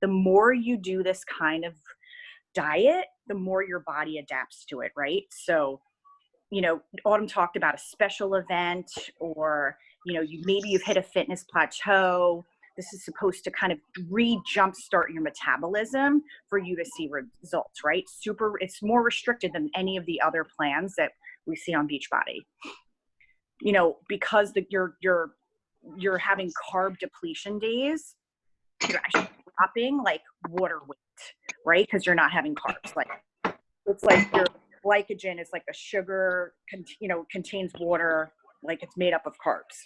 The more you do this kind of diet, the more your body adapts to it, right? So, you know, Autumn talked about a special event, or, you know, maybe you've hit a fitness plateau. This is supposed to kind of jumpstart your metabolism for you to see results, right? It's more restricted than any of the other plans that we see on Beachbody. You know, because you're having carb depletion days, you're actually dropping like water weight, right? Because you're not having carbs. Like, it's like your glycogen is like a sugar, you know, contains water, like it's made up of carbs.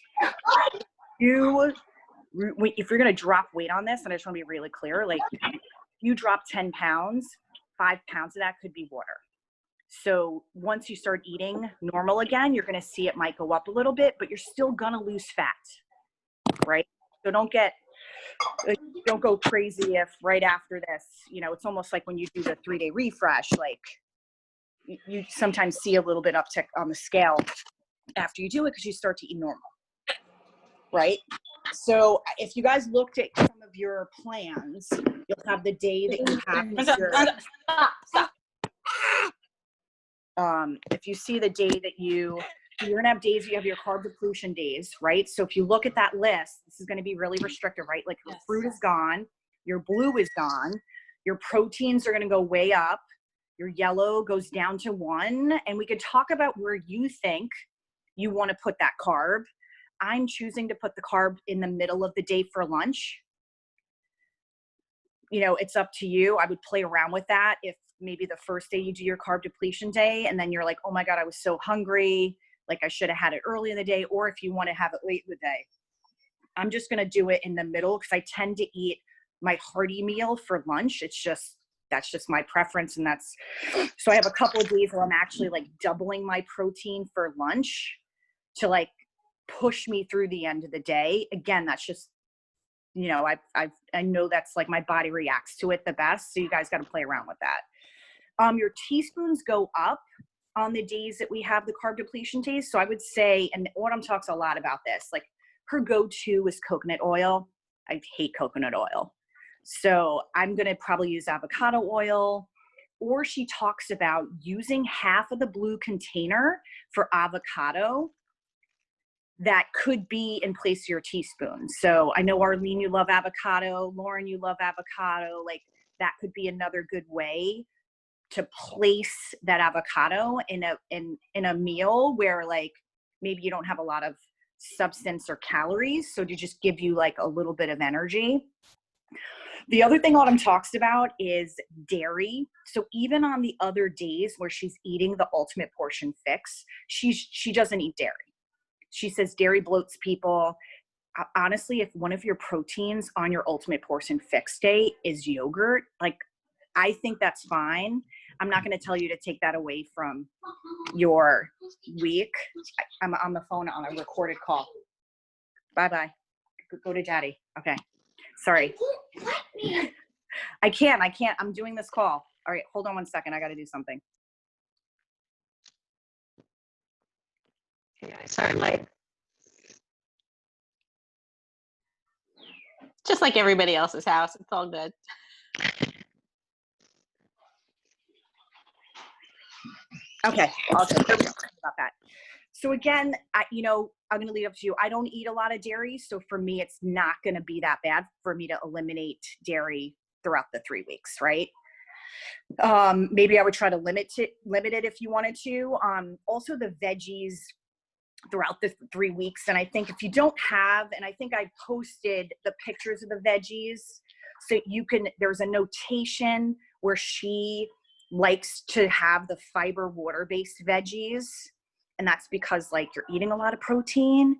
If you're going to drop weight on this, and I just want to be really clear, like, you drop 10 pounds, 5 pounds of that could be water. So once you start eating normal again, you're going to see it might go up a little bit, but you're still going to lose fat, right? So don't go crazy if right after this, you know, it's almost like when you do the 3-day refresh, like you sometimes see a little bit uptick on the scale after you do it because you start to eat normal, right? So if you guys looked at some of your plans, you'll have the day that you have your, if you see the day that you're going to have days you have your carb depletion days, right? So if you look at that list, this is going to be really restrictive, right? Like your fruit is gone, your blue is gone, your proteins are going to go way up, your yellow goes down to 1, and we could talk about where you think you want to put that carb. I'm choosing to put the carb in the middle of the day for lunch. You know, it's up to you. I would play around with that. If maybe the first day you do your carb depletion day and then you're like, oh my God, I was so hungry, like I should have had it early in the day, or if you want to have it late in the day. I'm just going to do it in the middle because I tend to eat my hearty meal for lunch. That's just my preference. And so I have a couple of days where I'm actually like doubling my protein for lunch to like push me through the end of the day. Again, that's just, you know, I know that's like my body reacts to it the best. So you guys got to play around with that. Your teaspoons go up on the days that we have the carb depletion days. So I would say, and Autumn talks a lot about this, like her go-to is coconut oil. I hate coconut oil. So I'm going to probably use avocado oil, or she talks about using half of the blue container for avocado. That could be in place of your teaspoon. So I know, Arlene, you love avocado. Lauren, you love avocado. Like, that could be another good way to place that avocado in a meal where like maybe you don't have a lot of substance or calories. So to just give you like a little bit of energy. The other thing Autumn talks about is dairy. So even on the other days where she's eating the ultimate portion fix, she doesn't eat dairy. She says dairy bloats people. Honestly, if one of your proteins on your ultimate portion fix day is yogurt, like, I think that's fine. I'm not going to tell you to take that away from your week. I'm on the phone on a recorded call. Bye-bye. Go to daddy. Okay. Sorry. I can't. I'm doing this call. All right. Hold on one second. I got to do something. Yeah, sorry, Mike. Just like everybody else's house. It's all good. Okay. Awesome. Sorry about that. So again, I'm going to leave it up to you. I don't eat a lot of dairy. So for me, it's not going to be that bad for me to eliminate dairy throughout the 3 weeks, right? Maybe I would try to limit it if you wanted to. Also the veggies throughout the 3 weeks. And I think if you don't have, and I think I posted the pictures of the veggies, so there's a notation where she likes to have the fiber water-based veggies. And that's because like you're eating a lot of protein.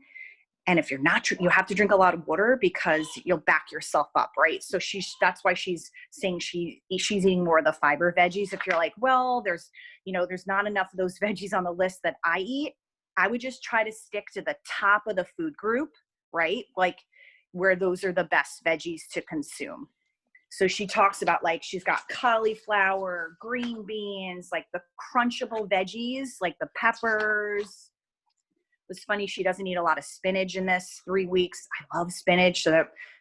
And if you're not, you have to drink a lot of water because you'll back yourself up, right? So that's why she's saying she's eating more of the fiber veggies. If you're like, well, there's not enough of those veggies on the list that I eat, I would just try to stick to the top of the food group, right? Like where those are the best veggies to consume. So she talks about like, she's got cauliflower, green beans, like the crunchable veggies, like the peppers. It was funny. She doesn't eat a lot of spinach in this 3 weeks. I love spinach. So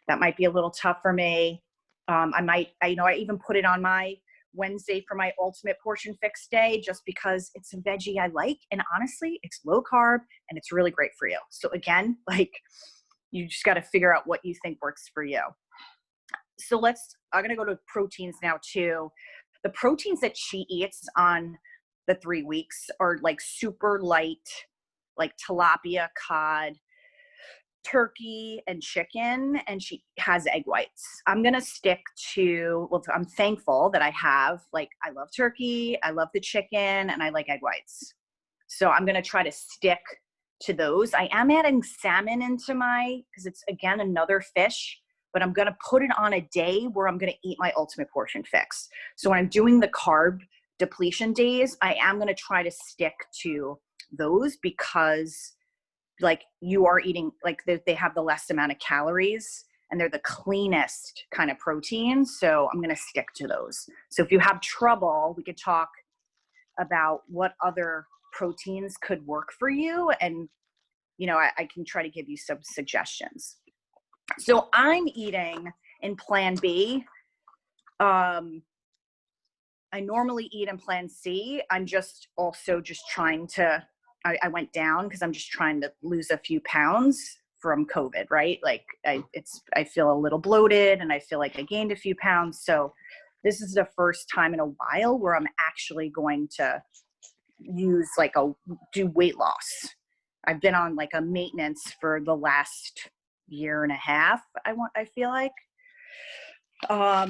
that might be a little tough for me. I even put it on my Wednesday for my ultimate portion fix day, just because it's a veggie I like. And honestly, it's low carb and it's really great for you. So again, like, you just got to figure out what you think works for you. So I'm going to go to proteins now too. The proteins that she eats on the 3 weeks are like super light, like tilapia, cod, turkey, and chicken, and she has egg whites. I'm gonna stick to, well, I'm thankful that I love turkey, I love the chicken, and I like egg whites. So I'm gonna try to stick to those. I am adding salmon into because it's again another fish, but I'm gonna put it on a day where I'm gonna eat my ultimate portion fix. So when I'm doing the carb depletion days, I am gonna try to stick to those, because like you are eating, like they have the less amount of calories and they're the cleanest kind of protein. So I'm going to stick to those. So if you have trouble, we could talk about what other proteins could work for you. And, I can try to give you some suggestions. So I'm eating in Plan B. I normally eat in Plan C. I'm just trying to, I went down because I'm just trying to lose a few pounds from COVID, right? Like I feel a little bloated and I feel like I gained a few pounds. So this is the first time in a while where I'm actually going to do weight loss. I've been on like a maintenance for the last year and a half. I feel like, all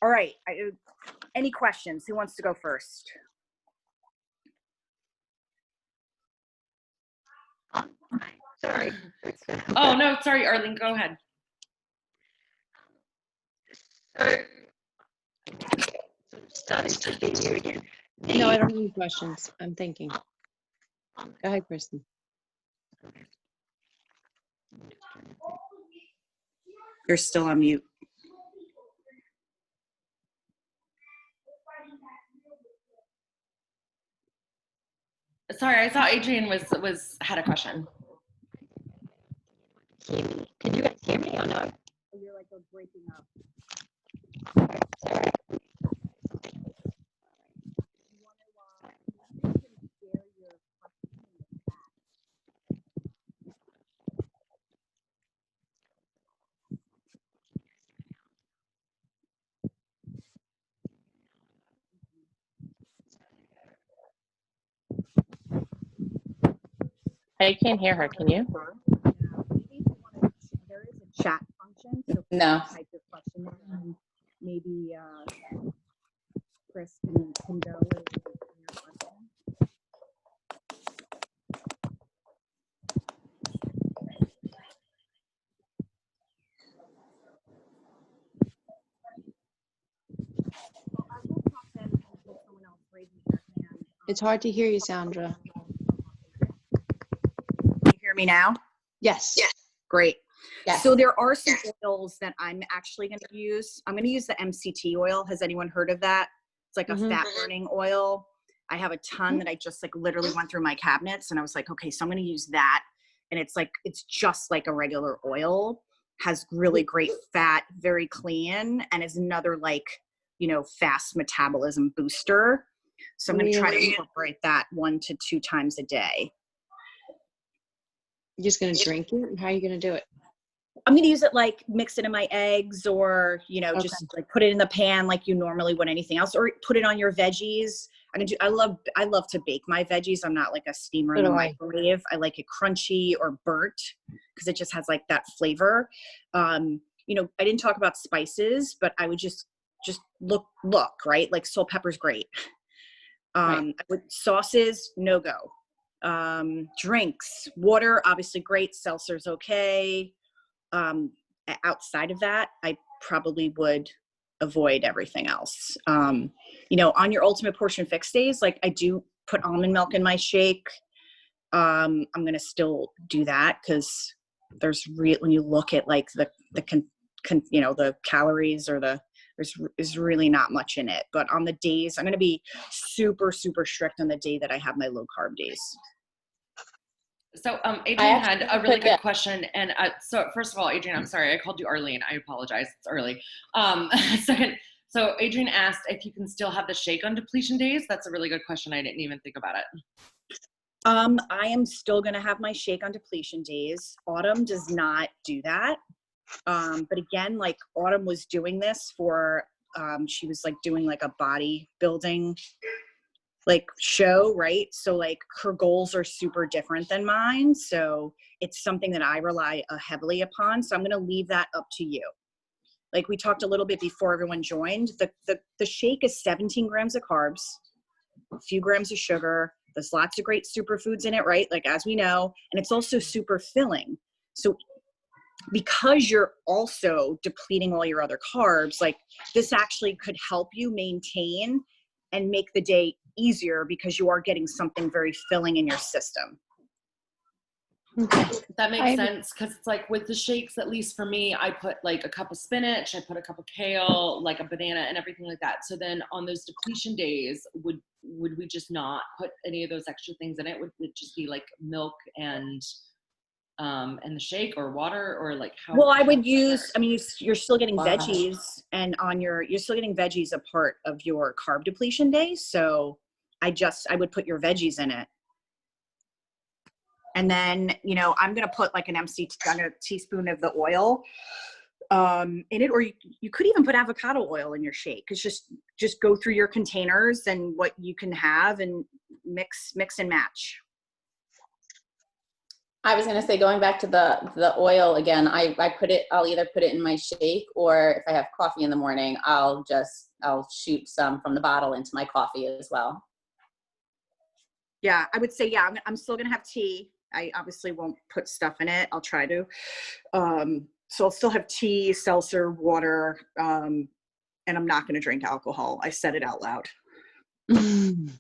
right. Any questions? Who wants to go first? Sorry. Oh, no, sorry, Arlene, go ahead. No, I don't have any questions. I'm thinking. Go ahead, Kristen. You're still on mute. Sorry, I thought Adrian had a question. Can you guys hear me or no? You're like breaking up. Sorry. I can't hear her. Can you? There is a chat function. So No. type your question in, and maybe Chris can go with your question. Well, I will talk then until someone else raises their hand. It's hard to hear you, Sandra. Can you hear me now? Yes. Great. Yes. So there are some oils that I'm actually going to use. I'm going to use the MCT oil. Has anyone heard of that? It's like a fat burning oil. I have a ton that I just like literally went through my cabinets, and I was like, okay, so I'm going to use that. And it's just like a regular oil, has really great fat, very clean, and is another like, fast metabolism booster. So I'm going to try to incorporate that 1 to 2 times a day. You're just going to drink it? How are you going to do it? I'm going to use it like mix it in my eggs, or, just like put it in the pan like you normally would anything else, or put it on your veggies. I love to bake my veggies. I'm not like a steamer in the microwave. I like it crunchy or burnt because it just has like that flavor. I didn't talk about spices, but I would just look, right? Like salt, pepper's great. Sauces, no go. Drinks, water, obviously great. Seltzer's okay. Outside of that, I probably would avoid everything else. On your ultimate portion fix days, like I do put almond milk in my shake. I'm going to still do that because when you look at like the calories or there's really not much in it. But on the days, I'm going to be super, super strict on the day that I have my low carb days. So Adrian had a really good yeah. question. And so first of all, Adrian, I'm sorry. I called you Arlene. I apologize. It's early. Second, so Adrian asked if you can still have the shake on depletion days. That's a really good question. I didn't even think about it. I am still going to have my shake on depletion days. Autumn does not do that. But again, like Autumn was doing this for, she was like doing like a bodybuilding like show, right? So like her goals are super different than mine. So it's something that I rely heavily upon. So I'm going to leave that up to you. Like we talked a little bit before everyone joined, the shake is 17 grams of carbs, a few grams of sugar. There's lots of great superfoods in it, right? Like as we know, and it's also super filling. So because you're also depleting all your other carbs, like this actually could help you maintain and make the day easier because you are getting something very filling in your system. Okay. That makes sense, because it's like with the shakes, at least for me, I put like a cup of spinach, I put a cup of kale, like a banana and everything like that. So then on those depletion days, would we just not put any of those extra things in it? Would it just be like milk and the shake or water, or like how? Well, I how would does that use, work? I mean, you're still getting Wow. veggies and you're still getting veggies a part of your carb depletion days. So I would put your veggies in it. And then, you know, I'm going to put like a teaspoon of the oil in it, or you could even put avocado oil in your shake. It's just go through your containers and what you can have and mix and match. I was going to say, going back to the oil again, I'll either put it in my shake, or if I have coffee in the morning, I'll shoot some from the bottle into my coffee as well. Yeah, I would say, yeah, I'm still going to have tea. I obviously won't put stuff in it. I'll try to. So I'll still have tea, seltzer, water, and I'm not going to drink alcohol. I said it out loud. You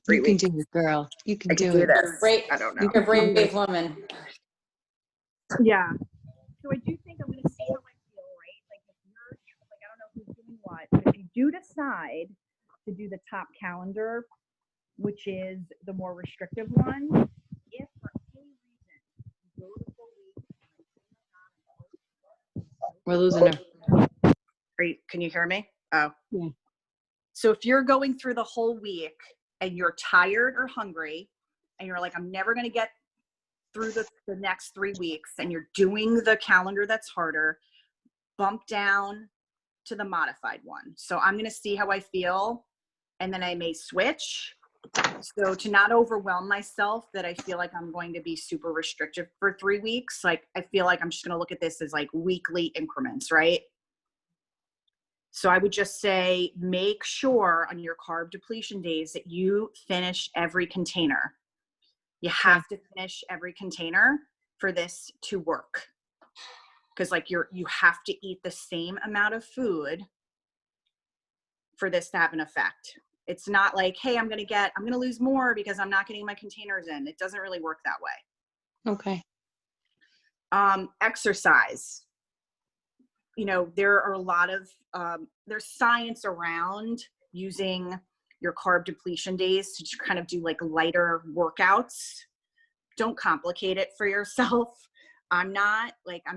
can do it, girl. You can I can do do it. this. Great. I don't know. You're a brave woman. Yeah. So I do think I'm going to see how I feel, right? Like if you're, like, I don't know who's doing what, but if you do decide to do the top calendar, which is the more restrictive one, if for any reason you go the full week, We're losing her. can you hear me? Oh. Yeah. So if you're going through the whole week and you're tired or hungry and you're like, I'm never going to get through the next 3 weeks, and you're doing the calendar that's harder, bump down to the modified one. So I'm going to see how I feel, and then I may switch. So to not overwhelm myself that I feel like I'm going to be super restrictive for 3 weeks, like I feel like I'm just going to look at this as like weekly increments, right? So I would just say, make sure on your carb depletion days that you finish every container. You have to finish every container for this to work. Because like you have to eat the same amount of food for this to have an effect. It's not like, hey, I'm going to lose more because I'm not getting my containers in. It doesn't really work that way. Okay. Exercise. You know, there are a lot of, there's science around using your carb depletion days to kind of do like lighter workouts. Don't complicate it for yourself. I'm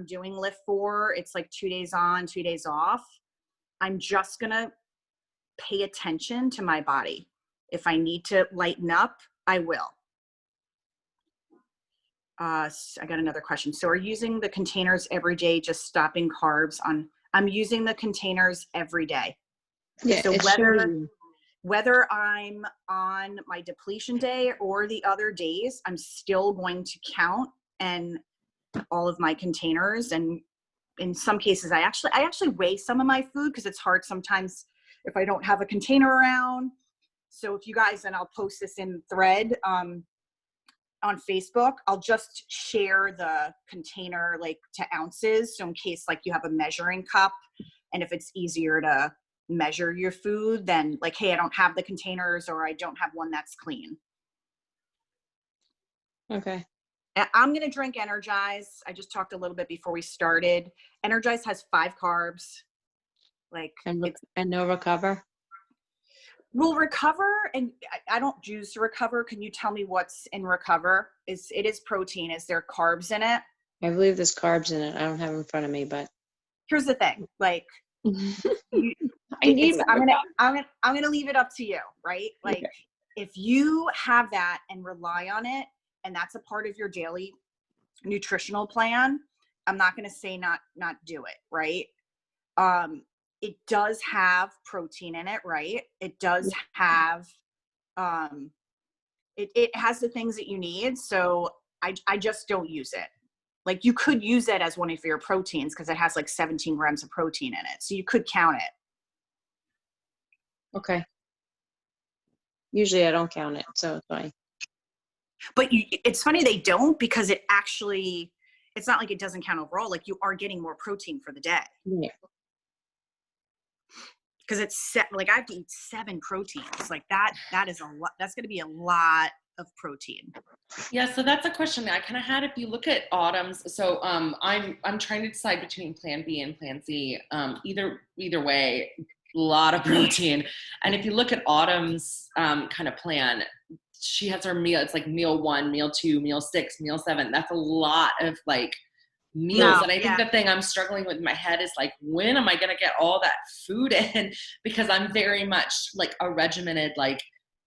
doing Lift 4. It's like 2 days on, 2 days off. I'm just going to pay attention to my body. If I need to lighten up, I will. I got another question. So are you using the containers every day, just stopping carbs on? I'm using the containers every day. Yeah. So It's whether I'm on my depletion day or the other days, I'm still going to count and all of my containers. And in some cases, I actually weigh some of my food because it's hard sometimes if I don't have a container around. So if you guys, and I'll post this in thread on Facebook, I'll just share the container like to ounces. So in case like you have a measuring cup, and if it's easier to measure your food, then like, hey, I don't have the containers, or I don't have one that's clean. okay. I'm going to drink Energize. I just talked a little bit before we started. Energize has 5 carbs. Like And no recover. Will Recover, and I don't use Recover. Can you tell me what's in Recover? It is protein. Is there carbs in it? I believe there's carbs in it. I don't have it in front of me, but Here's the thing, like, you, I need I'm gonna leave it up to you, right? Like, Okay. if you have that and rely on it, and that's a part of your daily nutritional plan, I'm not gonna say not do it, right? It does have protein in it, right? It does have, it has the things that you need. So I just don't use it. Like, you could use it as one of your proteins because it has like 17 grams of protein in it. So you could count it. Okay. Usually I don't count it, so it's fine. But it's funny they don't, because it actually, it's not like it doesn't count overall. Like, you are getting more protein for the day. Yeah. Because it's like, I have to eat 7 proteins. Like, that is a lot. That's going to be a lot of protein. Yeah, so that's a question that I kind of had. If you look at Autumn's, so I'm trying to decide between Plan B and Plan C. Either way, a lot of protein. And if you look at Autumn's kind of plan, she has her meal. It's like meal 1, meal 2, meal 6, meal 7. That's a lot of like meals. No, and I think the thing I'm struggling with in my head is like, when am I going to get all that food in? Because I'm very much like a regimented, like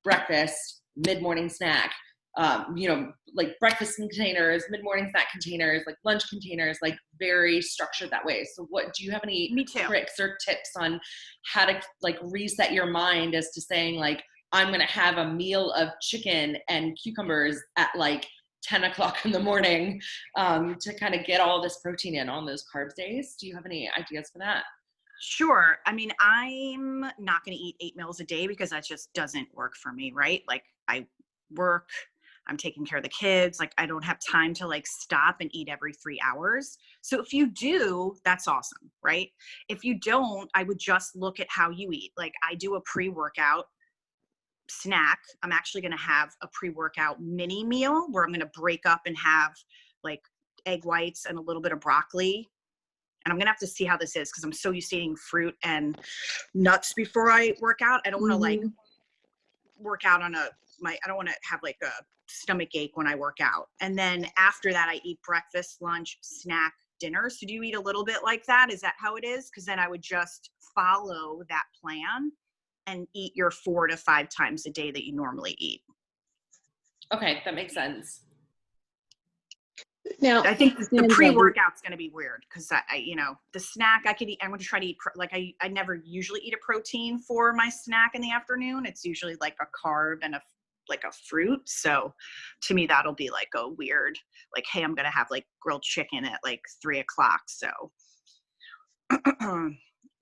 breakfast, mid-morning snack, like breakfast containers, mid-morning snack containers, like lunch containers, like very structured that way. So what, do you have any tricks or tips on how to like reset your mind as to saying like, I'm going to have a meal of chicken and cucumbers at like 10 o'clock in the morning to kind of get all this protein in on those carb days? Do you have any ideas for that? Sure. I mean, I'm not going to eat 8 meals a day because that just doesn't work for me, right? Like, I work, I'm taking care of the kids. Like, I don't have time to like stop and eat every 3 hours. So if you do, that's awesome, right? If you don't, I would just look at how you eat. Like, I do a pre-workout snack. I'm actually going to have a pre-workout mini meal where I'm going to break up and have like egg whites and a little bit of broccoli. And I'm going to have to see how this is, because I'm so used to eating fruit and nuts before I work out. I don't want to like work out on I don't want to have like a stomach ache when I work out. And then after that, I eat breakfast, lunch, snack, dinner. So do you eat a little bit like that? Is that how it is? Because then I would just follow that plan and eat your 4 to 5 times a day that you normally eat. Okay, that makes sense. Now, I think the pre-workout's going to be weird, because the snack I could eat, I'm going to try to eat, like I never usually eat a protein for my snack in the afternoon. It's usually like a carb and a fruit. So to me, that'll be like a weird, like, hey, I'm going to have like grilled chicken at like 3 o'clock. So.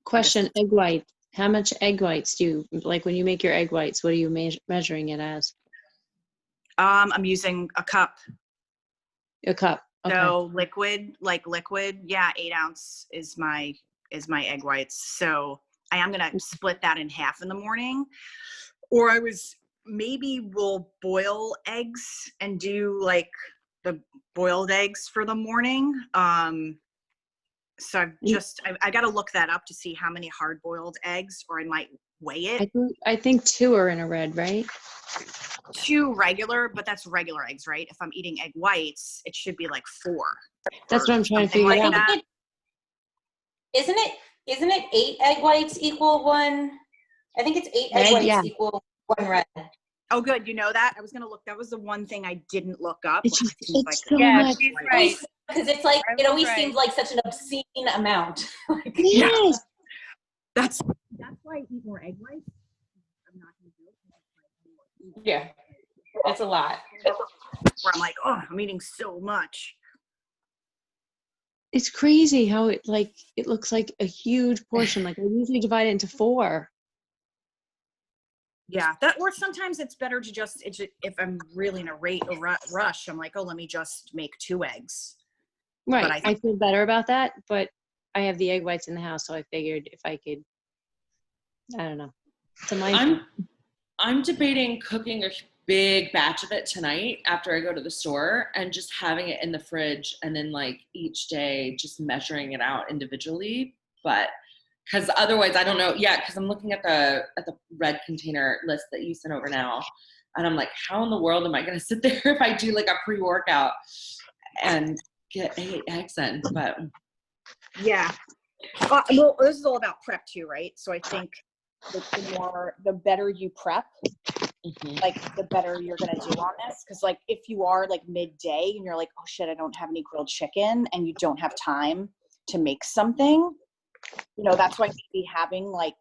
question, egg white. How much egg whites do you, like when you make your egg whites, what are you measuring it as? I'm using a cup. A cup. Okay. So liquid, yeah, 8 ounce is my egg whites. So I am gonna split that in half in the morning, or we'll boil eggs and do like the boiled eggs for the morning. So I got to look that up to see how many hard boiled eggs, or I might weigh it. I think 2 are in a red, right? 2 regular, but that's regular eggs, right? If I'm eating egg whites, it should be like 4. That's what I'm trying to figure out. That. Isn't it 8 egg whites equal 1? I think it's 8 egg whites equal 1 red. Oh, good. You know that? I was going to look. That was the one thing I didn't look up. It's so yeah, much. she's right. Because it's like, it always seems like such an obscene amount. Yes. That's why I eat more egg whites. I'm not going to do it. Yeah, that's a lot. Where I'm like, oh, I'm eating so much. It's crazy how it looks like a huge portion. Like I usually divide it into 4. Yeah, or sometimes it's better to just, if I'm really in a rush, I'm like, oh, let me just make 2 eggs. Right. But I feel better about that, but I have the egg whites in the house, so I figured if I could, I don't know. I'm debating cooking a big batch of it tonight after I go to the store and just having it in the fridge, and then like each day just measuring it out individually. But Because otherwise, I don't know. Yeah, because I'm looking at the red container list that you sent over now, and I'm like, how in the world am I going to sit there if I do like a pre-workout and get 8 eggs in? But Yeah. Well, this is all about prep too, right? So I think the better you prep, like the better you're going to do on this. Because like if you are like midday and you're like, oh shit, I don't have any grilled chicken, and you don't have time to make something, you know, that's why maybe having like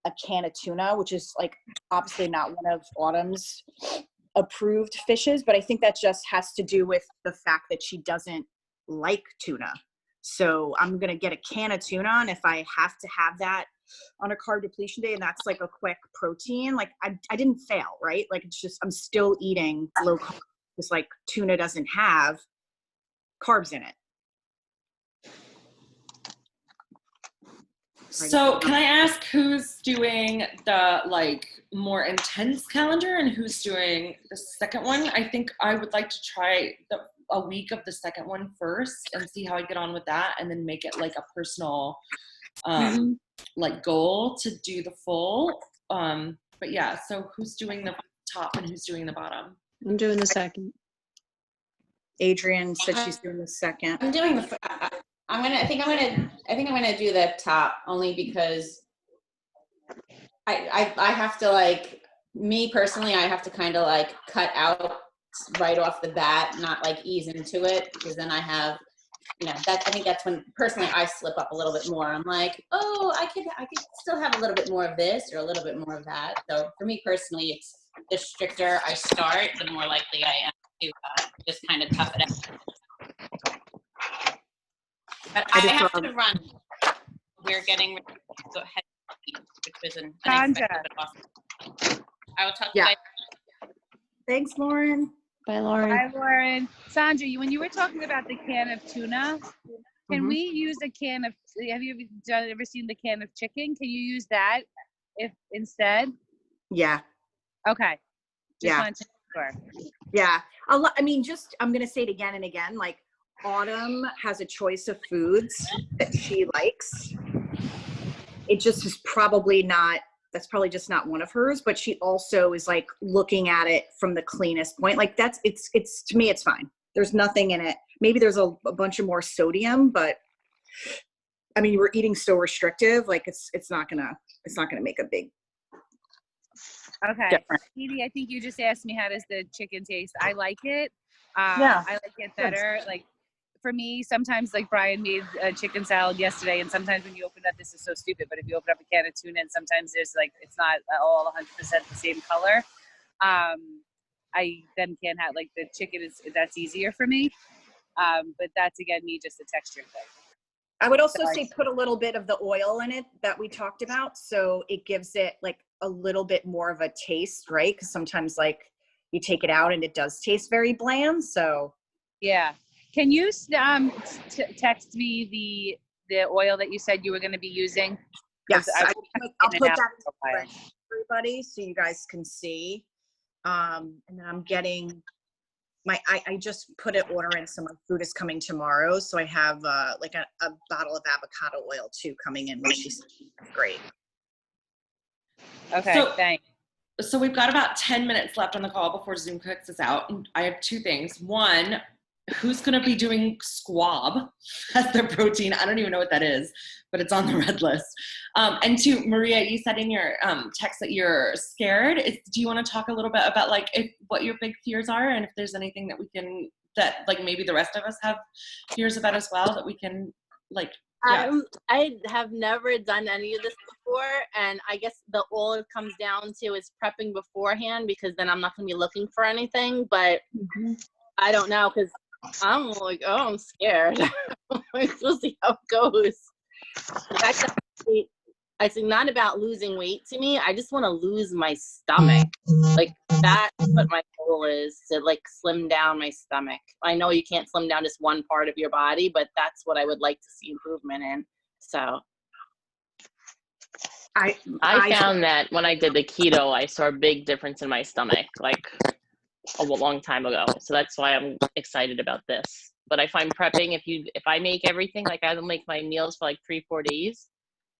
a can of tuna, which is like obviously not one of Autumn's approved fishes, but I think that just has to do with the fact that she doesn't like tuna. So I'm going to get a can of tuna, and if I have to have that on a carb depletion day and that's like a quick protein, like I didn't fail, right? Like it's just, I'm still eating low carb because like tuna doesn't have carbs in it. so can I ask who's doing the like more intense calendar and who's doing the second one? I think I would like to try a week of the second one first and see how I get on with that, and then make it like a personal like goal to do the full. But yeah, so who's doing the top and who's doing the bottom? I'm doing the second. Adrienne said she's doing the second. I'm doing the. I think I'm gonna do the top, only because I have to, like, me personally, I have to kind of like cut out right off the bat, not like ease into it, because then I have, you know, that I think that's when personally I slip up a little bit more. I'm like, oh, I could still have a little bit more of this or a little bit more of that. So for me personally, it's the stricter I start, the more likely I am to just kind of tough it out. But I have to run. We're getting ready to go ahead, which was an unexpected but awesome. I will talk to you guys. Thanks, Lauren. Bye, Lauren. Hi, Lauren. Sandra, when you were talking about the can of tuna, can we use a can of, have you ever seen the can of chicken? Can you use that instead? Yeah. Okay. Yeah. Wanted to make sure. Yeah. I mean, I'm going to say it again and again, like Autumn has a choice of foods that she likes. It just is probably not, that's probably just not one of hers, but she also is like looking at it from the cleanest point. Like it's to me, it's fine. There's nothing in it. Maybe there's a bunch of more sodium, but I mean, we're eating so restrictive, like it's not gonna make a big Okay. difference. Edie, I think you just asked me how does the chicken taste. I like it. Yeah. I like it better. Like for me, sometimes like Brian made a chicken salad yesterday, and sometimes when you open up, this is so stupid, but if you open up a can of tuna and sometimes there's like, it's not all 100% the same color. I then can't have like the chicken that's easier for me. But that's again, me just a texture thing. I would also say put a little bit of the oil in it that we talked about. So it gives it like a little bit more of a taste, right? Because sometimes like you take it out and it does taste very bland. So yeah. Can you text me the oil that you said you were going to be using? Yes, I'll put that in everybody so you guys can see. And then I'm getting I just put an order in, so my food is coming tomorrow. So I have like a bottle of avocado oil too coming in, which is great. Okay, thanks. So we've got about 10 minutes left on the call before Zoom kicks us out. And I have two things. One, who's going to be doing squab as their protein? I don't even know what that is, but it's on the red list. And two, Maria, you said in your text that you're scared. Do you want to talk a little bit about like what your big fears are, and if there's anything that like maybe the rest of us have fears about as well that we can like. Yeah. I have never done any of this before, and I guess all it comes down to is prepping beforehand, because then I'm not going to be looking for anything. But I don't know, because I'm like, oh, I'm scared. We'll see how it goes. I think not about losing weight to me. I just want to lose my stomach. Like that's what my goal is, to like slim down my stomach. I know you can't slim down just one part of your body, but that's what I would like to see improvement in. So I found that when I did the keto, I saw a big difference in my stomach, like a long time ago. So that's why I'm excited about this. But I find prepping, if I make everything, like I make my meals for like 3-4 days,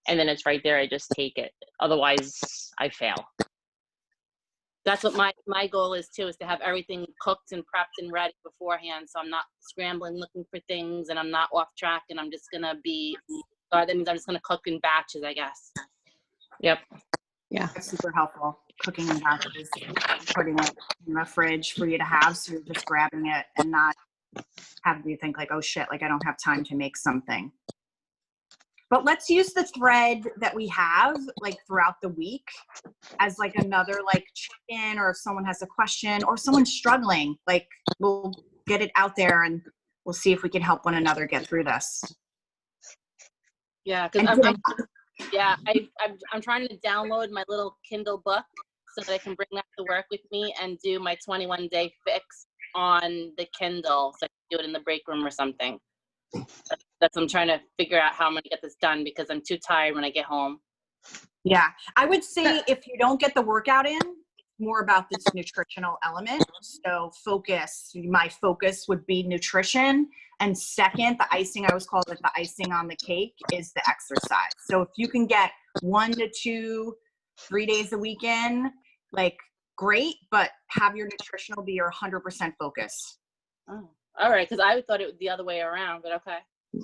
and then it's right there. I just take it. Otherwise, I fail. That's what my goal is too, is to have everything cooked and prepped and ready beforehand, so I'm not scrambling looking for things and I'm not off track, and I'm just gonna be. That means I'm just gonna cook in batches, I guess. Yep. Yeah. That's super helpful. Cooking in batches, putting it in the fridge for you to have, so you're just grabbing it and not having to think like, oh shit, like I don't have time to make something. But let's use the thread that we have like throughout the week as like another like check-in, or if someone has a question or someone's struggling, like we'll get it out there and we'll see if we can help one another get through this. Yeah, because I'm trying to download my little Kindle book so that I can bring that to work with me and do my 21-day fix on the Kindle, so I can do it in the break room or something. That's I'm trying to figure out how I'm going to get this done, because I'm too tired when I get home. Yeah, I would say if you don't get the workout in, more about this nutritional element. So my focus would be nutrition. And second, the icing, I always call it the icing on the cake, is the exercise. So if you can get 1 to 2, 3 days a week in, like great, but have your nutritional be your 100% focus. Oh, all right, because I thought it was the other way around, but okay.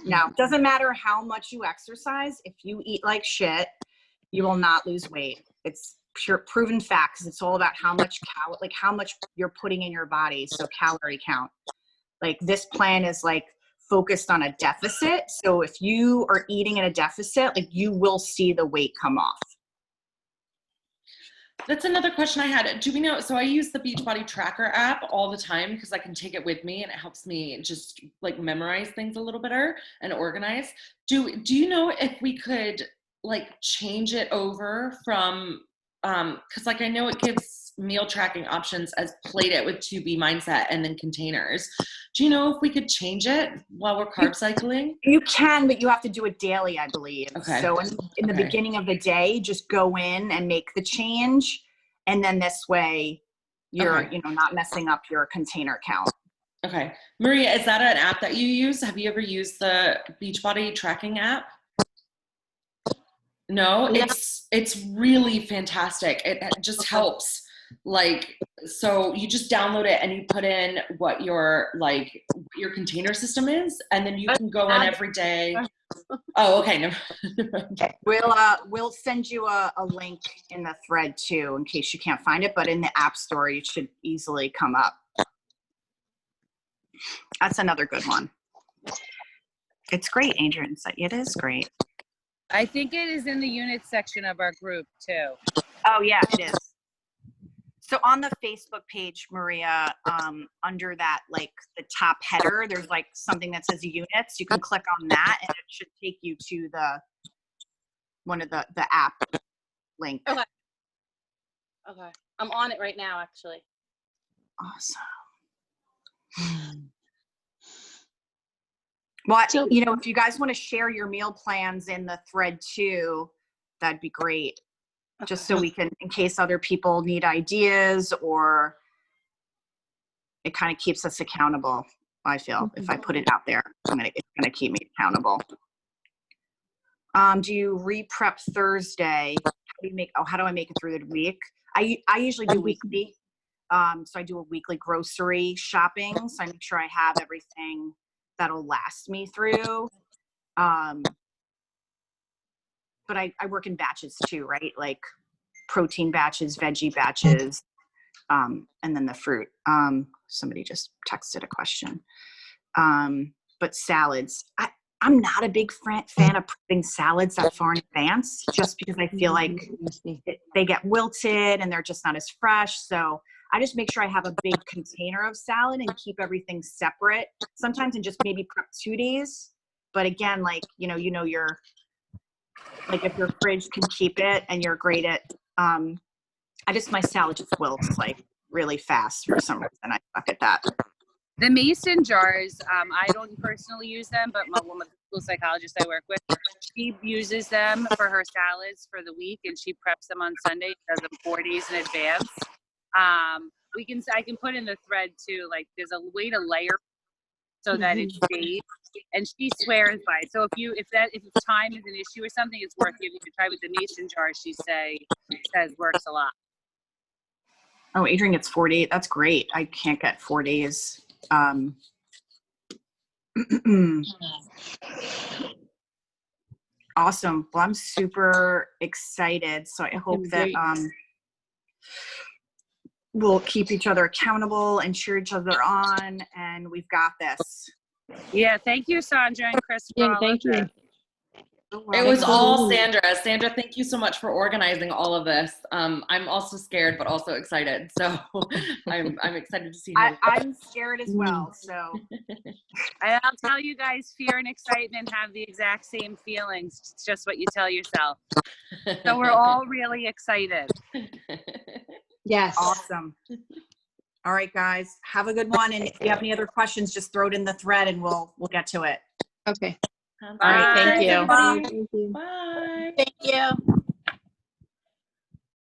No, it doesn't matter how much you exercise. If you eat like shit, you will not lose weight. It's pure proven fact, because it's all about how much you're putting in your body. So calorie count. Like this plan is like focused on a deficit. So if you are eating in a deficit, like you will see the weight come off. That's another question I had. Do we know? So I use the Beachbody Tracker app all the time because I can take it with me and it helps me just like memorize things a little better and organize. Do you know if we could like change it over from, because like I know it gives meal tracking options as plate it with 2B mindset and then containers. Do you know if we could change it while we're carb cycling? You can, but you have to do it daily, I believe. Okay. So in the beginning of the day, just go in and make the change. And then this way you're, not messing up your container count. Okay. Maria, is that an app that you use? Have you ever used the Beachbody tracking app? No, it's really fantastic. It just helps. Like, so you just download it and you put in what your container system is, and then you can go in every day. Oh, okay. No. We'll send you a link in the thread too, in case you can't find it, but in the app store, it should easily come up. That's another good one. It's great, Adrian. It is great. I think it is in the units section of our group too. Oh yeah, it is. So on the Facebook page, Maria, under that, like the top header, there's like something that says units. You can click on that and it should take you to one of the app link. Okay. I'm on it right now, actually. Awesome. Well, if you guys want to share your meal plans in the thread too, that'd be great. Just so we can, in case other people need ideas, or it kind of keeps us accountable. I feel if I put it out there, it's gonna keep me accountable. Do you re-prep Thursday? How do I make it through the week? I usually do weekly. So I do a weekly grocery shopping. So I make sure I have everything that'll last me through. But I work in batches too, right? Like protein batches, veggie batches, and then the fruit. Somebody just texted a question. But salads, I'm not a big fan of putting salads that far in advance, just because I feel like they get wilted and they're just not as fresh. So I just make sure I have a big container of salad and keep everything separate. Sometimes and just maybe prep 2 days. But again, like, you're like, if your fridge can keep it and you're great at, my salad just wilts like really fast for some reason. I suck at that. The mason jars, I don't personally use them, but one of the school psychologists I work with, she uses them for her salads for the week, and she preps them on Sunday, does them 4 days in advance. I can put in the thread too, like there's a way to layer so that it's safe. And she swears by it. So if time is an issue or something, it's worth giving it a try with the mason jar. She says works a lot. Oh, Adrian gets 4 days. That's great. I can't get 4 days. Awesome. Well, I'm super excited. So I hope that we'll keep each other accountable and cheer each other on, and we've got this. Yeah, thank you, Sandra and Chris, for Yeah, all thank of you. this. It was all Sandra. Sandra, thank you so much for organizing all of this. I'm also scared, but also excited. So I'm excited to see how I'm scared as well. So And I'll tell you guys, fear and excitement have the exact same feelings. It's just what you tell yourself. So we're all really excited. Yes. awesome. All right, guys, have a good one. And if you have any other questions, just throw it in the thread and we'll get to it. Okay. All right, thank you. Thank you. Bye. Thank you.